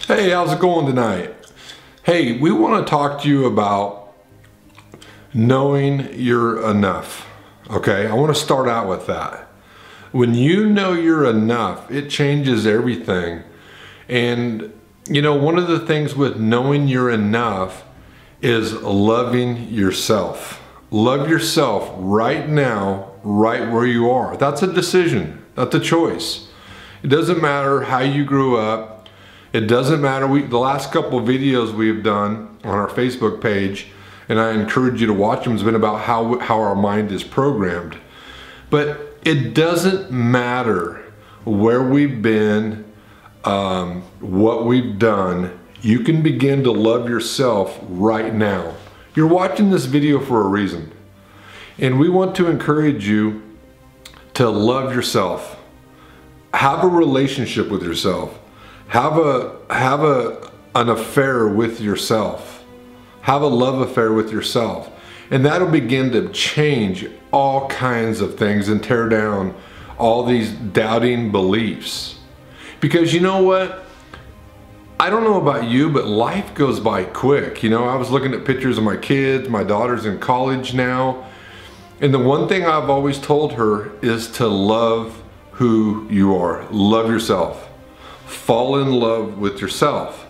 Hey, how's it going tonight? Hey, we want to talk to you about knowing you're enough. Okay, I want to start out with that. When you know you're enough, it changes everything. And you know, one of the things with knowing you're enough is loving yourself. Love yourself right now, right where you are. That's a decision, that's a choice. It doesn't matter how you grew up. It doesn't matter. The last couple of videos we've done on our Facebook page, and I encourage you to watch them, has been about how our mind is programmed. But it doesn't matter where we've been, what we've done. You can begin to love yourself right now. You're watching this video for a reason. And we want to encourage you to love yourself. Have a relationship with yourself. Have an affair with yourself. Have a love affair with yourself. And that'll begin to change all kinds of things and tear down all these doubting beliefs. Because you know what? I don't know about you, but life goes by quick. You know, I was looking at pictures of my kids, my daughter's in college now. And the one thing I've always told her is to love who you are. Love yourself. Fall in love with yourself.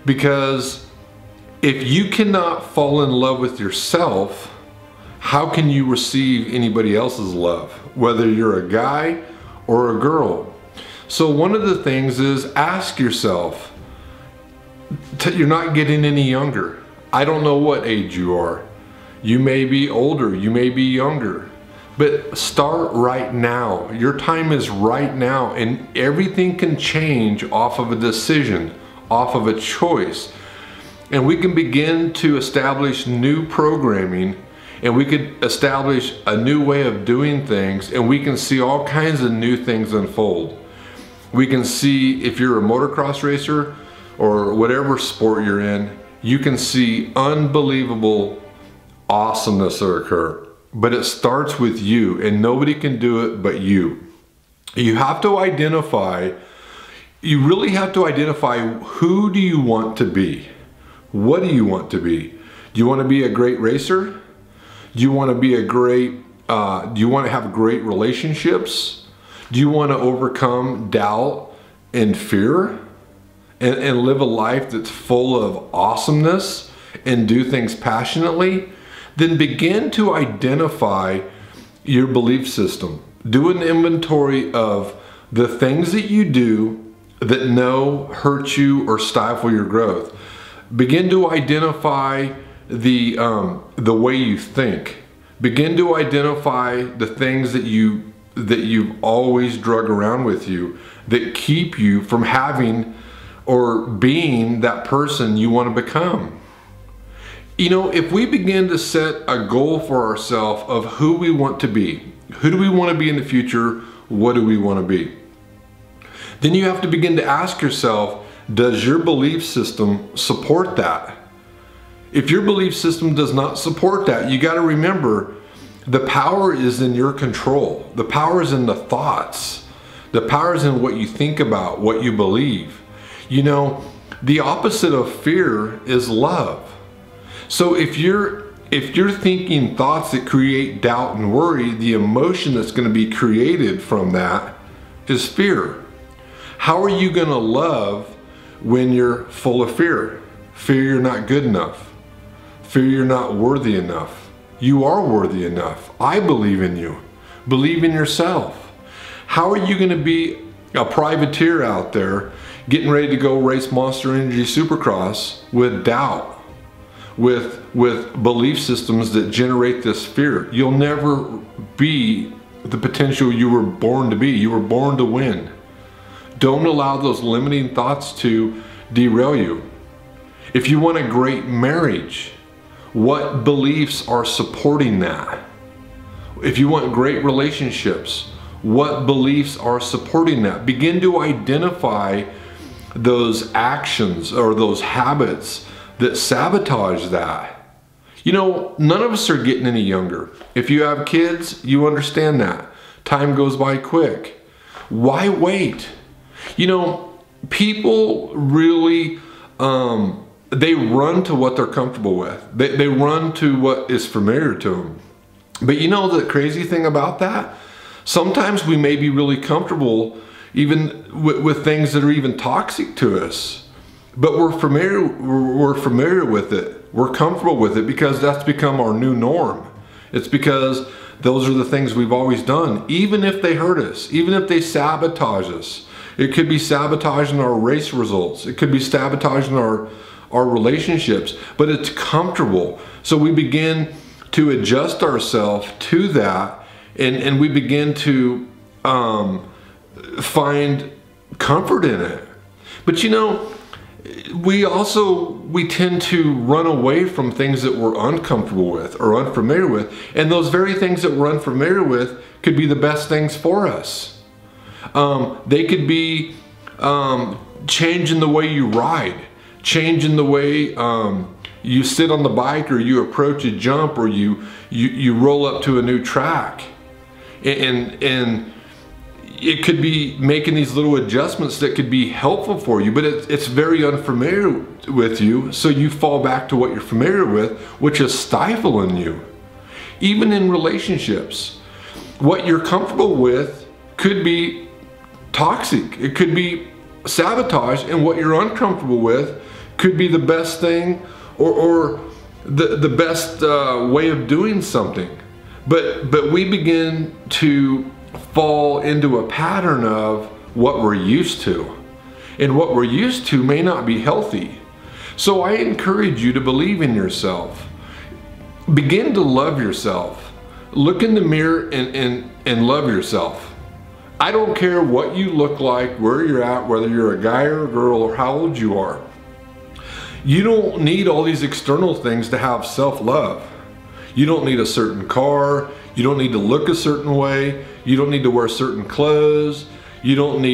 Because if you cannot fall in love with yourself, how can you receive anybody else's love? Whether you're a guy or a girl. So one of the things is ask yourself, you're not getting any younger. I don't know what age you are. You may be older, you may be younger. But start right now. Your time is right now, and everything can change off of a decision, off of a choice. And we can begin to establish new programming, and we could establish a new way of doing things, and we can see all kinds of new things unfold. We can see, if you're a motocross racer or whatever sport you're in, you can see unbelievable awesomeness occur. But it starts with you, and nobody can do it but you. You have to identify, you really have to identify, who do you want to be? What do you want to be? Do you want to be a great racer? Do you want to be a great, do you want to have great relationships? Do you want to overcome doubt and fear and live a life that's full of awesomeness and do things passionately? Then begin to identify your belief system. Do an inventory of the things that you do that hurt you or stifle your growth. Begin to identify the way you think. Begin to identify the things that you've always drug around with you that keep you from having or being that person you want to become. You know, if we begin to set a goal for ourselves of who we want to be, who do we want to be in the future, what do we want to be? Then you have to begin to ask yourself, does your belief system support that? If your belief system does not support that, you got to remember, the power is in your control. The power is in the thoughts. The power is in what you think about, what you believe. You know, the opposite of fear is love. So if you're thinking thoughts that create doubt and worry, the emotion that's going to be created from that is fear. How are you going to love when you're full of fear? Fear you're not good enough. Fear you're not worthy enough. You are worthy enough. I believe in you. Believe in yourself. How are you going to be a privateer out there getting ready to go race Monster Energy Supercross with doubt? With belief systems that generate this fear? You'll never be the potential you were born to be. You were born to win. Don't allow those limiting thoughts to derail you. If you want a great marriage, what beliefs are supporting that? If you want great relationships, what beliefs are supporting that? Begin to identify those actions or those habits that sabotage that. You know, none of us are getting any younger. If you have kids, you understand that. Time goes by quick. Why wait? You know, people really, they run to what they're comfortable with. They run to what is familiar to them. But you know the crazy thing about that? Sometimes we may be really comfortable even with things that are even toxic to us. But we're familiar with it. We're comfortable with it because that's become our new norm. It's because those are the things we've always done, even if they hurt us, even if they sabotage us. It could be sabotaging our race results. It could be sabotaging our relationships, but it's comfortable. So we begin to adjust ourselves to that, and we begin to find comfort in it. But you know, we tend to run away from things that we're uncomfortable with or unfamiliar with, and those very things that we're unfamiliar with could be the best things for us. They could be changing the way you ride, changing the way you sit on the bike, or you approach a jump, or you roll up to a new track, and it could be making these little adjustments that could be helpful for you, but it's very unfamiliar with you, so you fall back to what you're familiar with, which is stifling you. Even in relationships, what you're comfortable with could be toxic. It could be sabotage, and what you're uncomfortable with could be the best thing or the best way of doing something. But we begin to fall into a pattern of what we're used to, and what we're used to may not be healthy. So I encourage you to believe in yourself. Begin to love yourself. Look in the mirror and love yourself. I don't care what you look like, where you're at, whether you're a guy or a girl, or how old you are. You don't need all these external things to have self-love. You don't need a certain car. You don't need to look a certain way. You don't need to wear certain clothes. You don't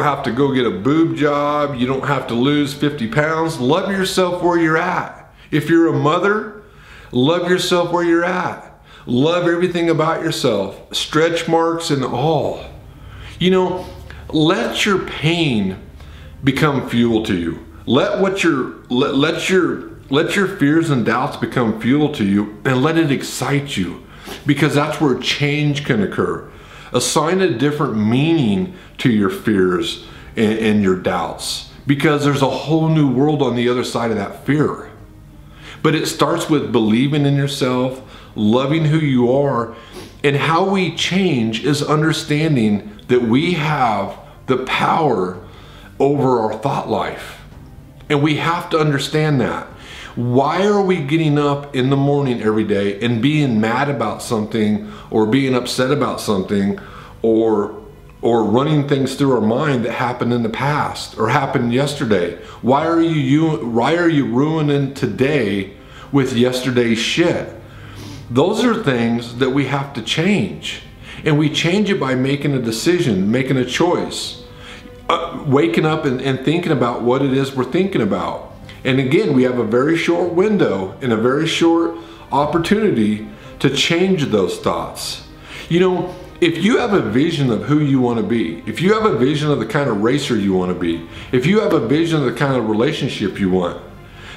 have to go get a boob job. You don't have to lose 50 pounds. Love yourself where you're at. If you're a mother, love yourself where you're at. Love everything about yourself, stretch marks and all. You know, let your pain become fuel to you. Let your fears and doubts become fuel to you, and let it excite you, because that's where change can occur. Assign a different meaning to your fears and your doubts, because there's a whole new world on the other side of that fear. But it starts with believing in yourself, loving who you are, and how we change is understanding that we have the power over our thought life. And we have to understand that. Why are we getting up in the morning every day and being mad about something, or being upset about something, or running things through our mind that happened in the past or happened yesterday? Why are you ruining today with yesterday's shit? Those are things that we have to change. And we change it by making a decision, making a choice. Waking up and thinking about what it is we're thinking about. And again, we have a very short window and a very short opportunity to change those thoughts. You know, if you have a vision of who you want to be, if you have a vision of the kind of racer you want to be, if you have a vision of the kind of relationship you want,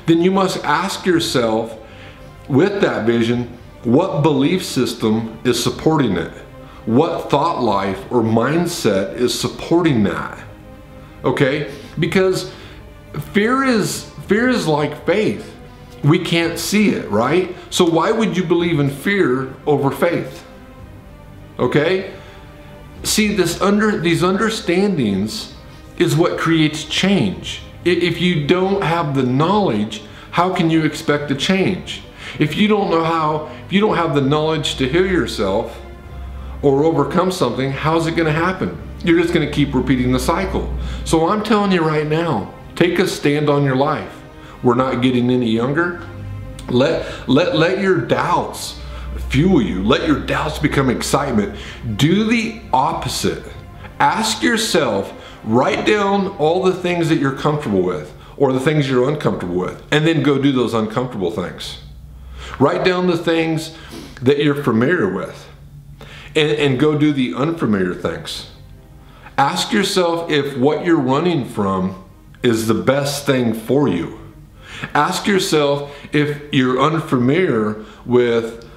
then you must ask yourself, with that vision, what belief system is supporting it? What thought life or mindset is supporting that? Okay? Because fear is like faith. We can't see it, right? So why would you believe in fear over faith? Okay? See, these understandings is what creates change. If you don't have the knowledge, how can you expect to change? If you don't have the knowledge to heal yourself or overcome something, how's it going to happen? You're just going to keep repeating the cycle. So I'm telling you right now, take a stand on your life. We're not getting any younger. Let your doubts fuel you. Let your doubts become excitement. Do the opposite. Ask yourself, write down all the things that you're comfortable with, or the things you're uncomfortable with, and then go do those uncomfortable things. Write down the things that you're familiar with, and go do the unfamiliar things. Ask yourself if what you're running from is the best thing for you. Ask yourself if you're unfamiliar with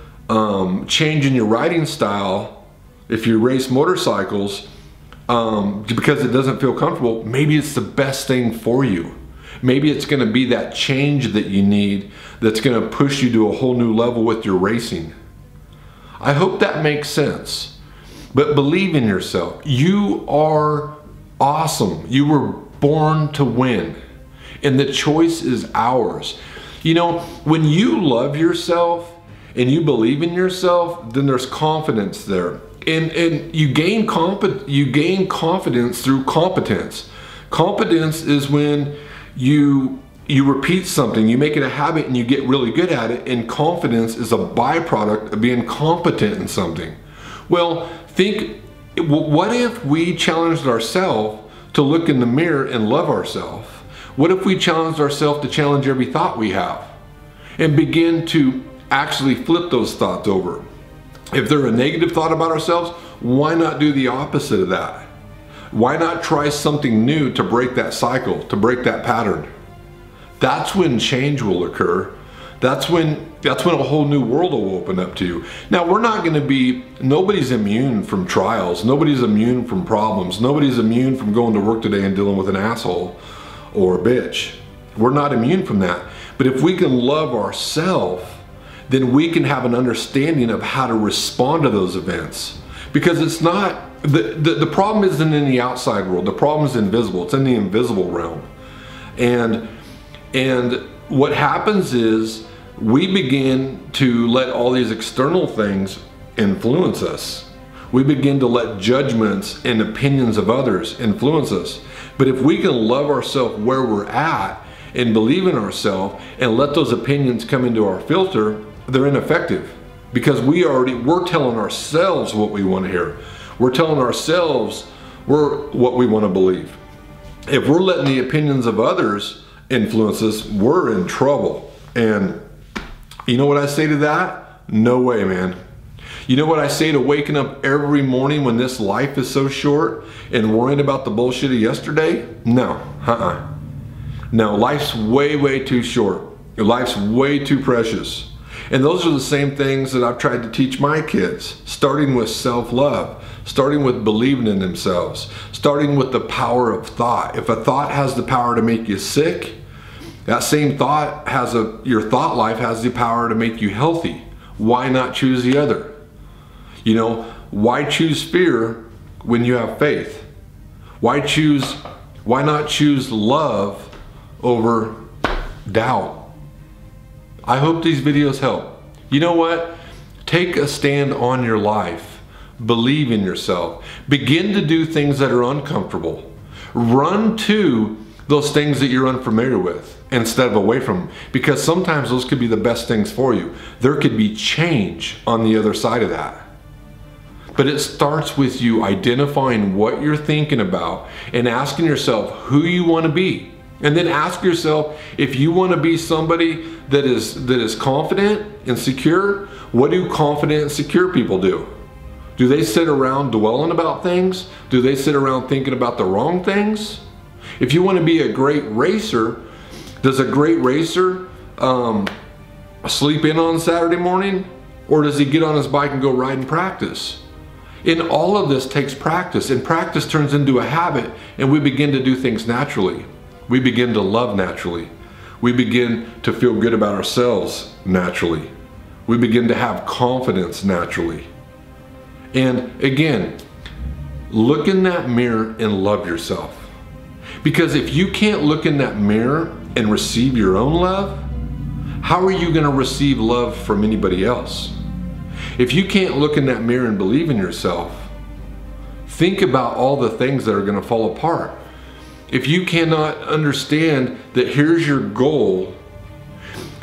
changing your riding style. If you race motorcycles, because it doesn't feel comfortable, maybe it's the best thing for you. Maybe it's going to be that change that you need that's going to push you to a whole new level with your racing. I hope that makes sense. But believe in yourself. You are awesome. You were born to win. And the choice is ours. You know, when you love yourself and you believe in yourself, then there's confidence there. And you gain confidence through competence. Competence is when you repeat something, you make it a habit and you get really good at it, and confidence is a byproduct of being competent in something. Well, think, what if we challenged ourselves to look in the mirror and love ourselves? What if we challenged ourselves to challenge every thought we have and begin to actually flip those thoughts over? If they're a negative thought about ourselves, why not do the opposite of that? Why not try something new to break that cycle, to break that pattern? That's when change will occur. That's when a whole new world will open up to you. Now, nobody's immune from trials. Nobody's immune from problems. Nobody's immune from going to work today and dealing with an asshole or a bitch. We're not immune from that. But if we can love ourselves, then we can have an understanding of how to respond to those events. Because it's not, the problem isn't in the outside world. The problem is invisible. It's in the invisible realm. And what happens is we begin to let all these external things influence us. We begin to let judgments and opinions of others influence us. But if we can love ourselves where we're at and believe in ourselves and let those opinions come into our filter, they're ineffective. Because we're telling ourselves what we want to hear. We're telling ourselves what we want to believe. If we're letting the opinions of others influence us, we're in trouble. And you know what I say to that? No way, man. You know what I say to waking up every morning when this life is so short and worrying about the bullshit of yesterday? No, No, life's way, way too short. Life's way too precious. And those are the same things that I've tried to teach my kids, starting with self-love, starting with believing in themselves, starting with the power of thought. If a thought has the power to make you sick, that same thought your thought life has the power to make you healthy. Why not choose the other? You know, why choose fear when you have faith? Why not choose love over doubt? I hope these videos help. You know what? Take a stand on your life. Believe in yourself. Begin to do things that are uncomfortable. Run to those things that you're unfamiliar with instead of away from them, because sometimes those could be the best things for you. There could be change on the other side of that. But it starts with you identifying what you're thinking about and asking yourself who you want to be. And then ask yourself, if you want to be somebody that is confident and secure, what do confident and secure people do? Do they sit around dwelling about things? Do they sit around thinking about the wrong things? If you want to be a great racer, does a great racer sleep in on Saturday morning? Or does he get on his bike and go ride and practice? And all of this takes practice, and practice turns into a habit, and we begin to do things naturally. We begin to love naturally. We begin to feel good about ourselves naturally. We begin to have confidence naturally. And again, look in that mirror and love yourself. Because if you can't look in that mirror and receive your own love, how are you going to receive love from anybody else? If you can't look in that mirror and believe in yourself, think about all the things that are going to fall apart. If you cannot understand that here's your goal,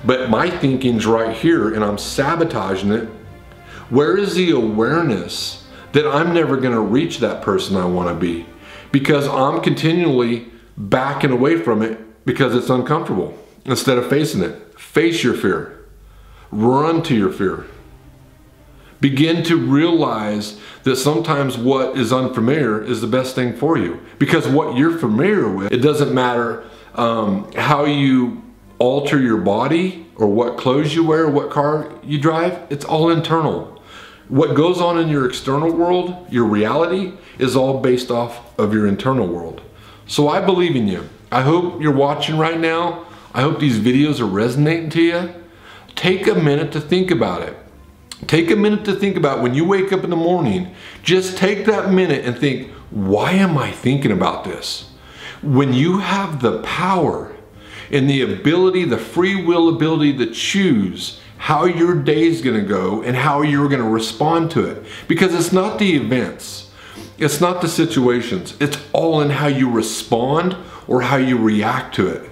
but my thinking's right here and I'm sabotaging it, where is the awareness that I'm never going to reach that person I want to be? Because I'm continually backing away from it because it's uncomfortable instead of facing it. Face your fear. Run to your fear. Begin to realize that sometimes what is unfamiliar is the best thing for you. Because what you're familiar with, it doesn't matter how you alter your body or what clothes you wear, what car you drive, it's all internal. What goes on in your external world, your reality, is all based off of your internal world. So I believe in you. I hope you're watching right now. I hope these videos are resonating to you. Take a minute to think about it. Take a minute to think about when you wake up in the morning. Just take that minute and think, why am I thinking about this? When you have the power and the ability, the free will ability to choose how your day is going to go and how you're going to respond to it. Because it's not the events, it's not the situations, it's all in how you respond or how you react to it.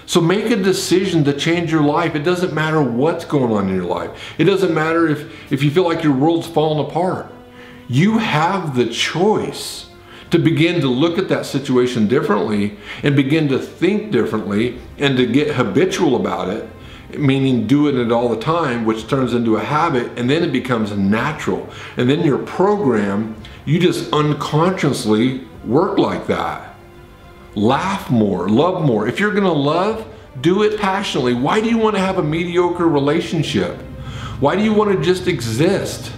So make a decision to change your life. It doesn't matter what's going on in your life. It doesn't matter if you feel like your world's falling apart. You have the choice to begin to look at that situation differently and begin to think differently and to get habitual about it, meaning doing it all the time, which turns into a habit, and then it becomes natural. And then your program, you just unconsciously work like that. Laugh more, love more. If you're gonna love, do it passionately. Why do you want to have a mediocre relationship? Why do you want to just exist?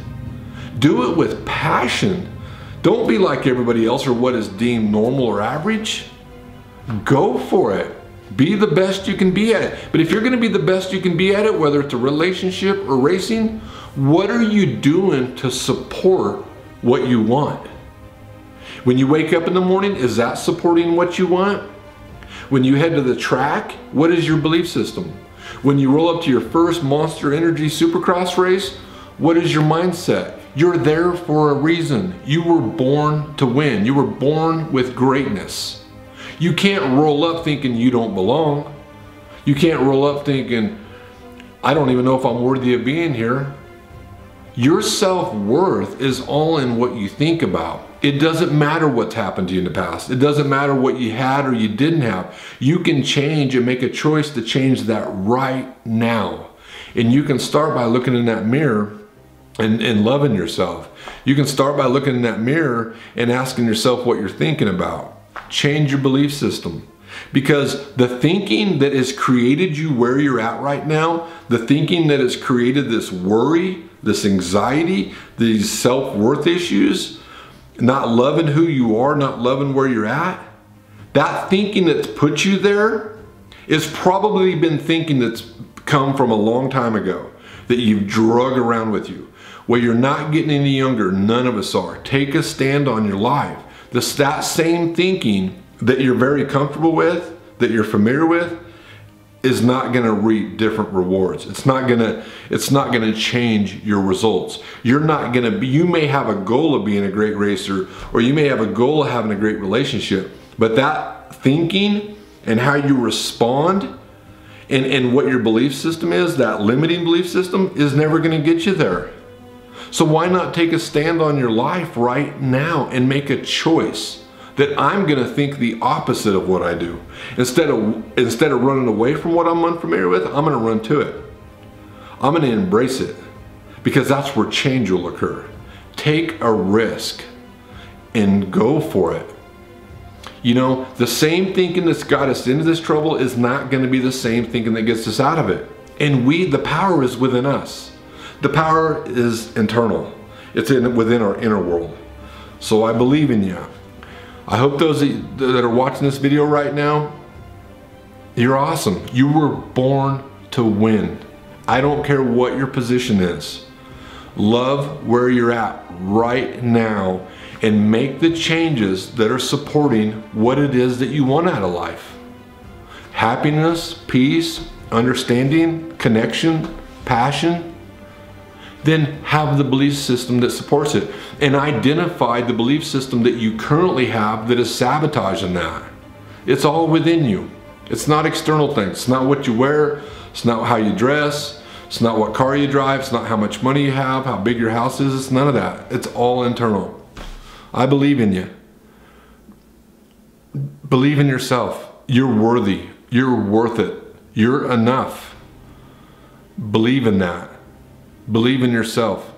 Do it with passion. Don't be like everybody else or what is deemed normal or average. Go for it. Be the best you can be at it. But if you're going to be the best you can be at it, whether it's a relationship or racing, what are you doing to support what you want? When you wake up in the morning, is that supporting what you want? When you head to the track, what is your belief system? When you roll up to your first Monster Energy Supercross race, what is your mindset? You're there for a reason. You were born to win. You were born with greatness. You can't roll up thinking you don't belong. You can't roll up thinking, I don't even know if I'm worthy of being here. Your self-worth is all in what you think about. It doesn't matter what's happened to you in the past. It doesn't matter what you had or you didn't have. You can change and make a choice to change that right now. And you can start by looking in that mirror and loving yourself. You can start by looking in that mirror and asking yourself what you're thinking about. Change your belief system. Because the thinking that has created you where you're at right now, the thinking that has created this worry, this anxiety, these self-worth issues, not loving who you are, not loving where you're at, that thinking that's put you there is probably been thinking that's come from a long time ago that you've drug around with you. Well, you're not getting any younger. None of us are. Take a stand on your life. That same thinking that you're very comfortable with, that you're familiar with, is not going to reap different rewards. It's not going to change your results. You're not going to be, you may have a goal of being a great racer, or you may have a goal of having a great relationship, but that thinking and how you respond and what your belief system is, that limiting belief system, is never going to get you there. So why not take a stand on your life right now and make a choice that I'm going to think the opposite of what I do. Instead of running away from what I'm unfamiliar with, I'm going to run to it. I'm going to embrace it, because that's where change will occur. Take a risk and go for it. You know, the same thinking that's got us into this trouble is not going to be the same thinking that gets us out of it. And the power is within us. The power is internal. It's within our inner world. So I believe in you. I hope those that are watching this video right now, you're awesome. You were born to win. I don't care what your position is. Love where you're at right now and make the changes that are supporting what it is that you want out of life. Happiness, peace, understanding, connection, passion. Then have the belief system that supports it, and identify the belief system that you currently have that is sabotaging that. It's all within you. It's not external things. It's not what you wear. It's not how you dress. It's not what car you drive. It's not how much money you have, how big your house is. It's none of that. It's all internal. I believe in you. Believe in yourself. You're worthy. You're worth it. You're enough. Believe in that. Believe in yourself.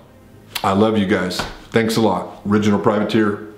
I love you guys. Thanks a lot. Original Privateer.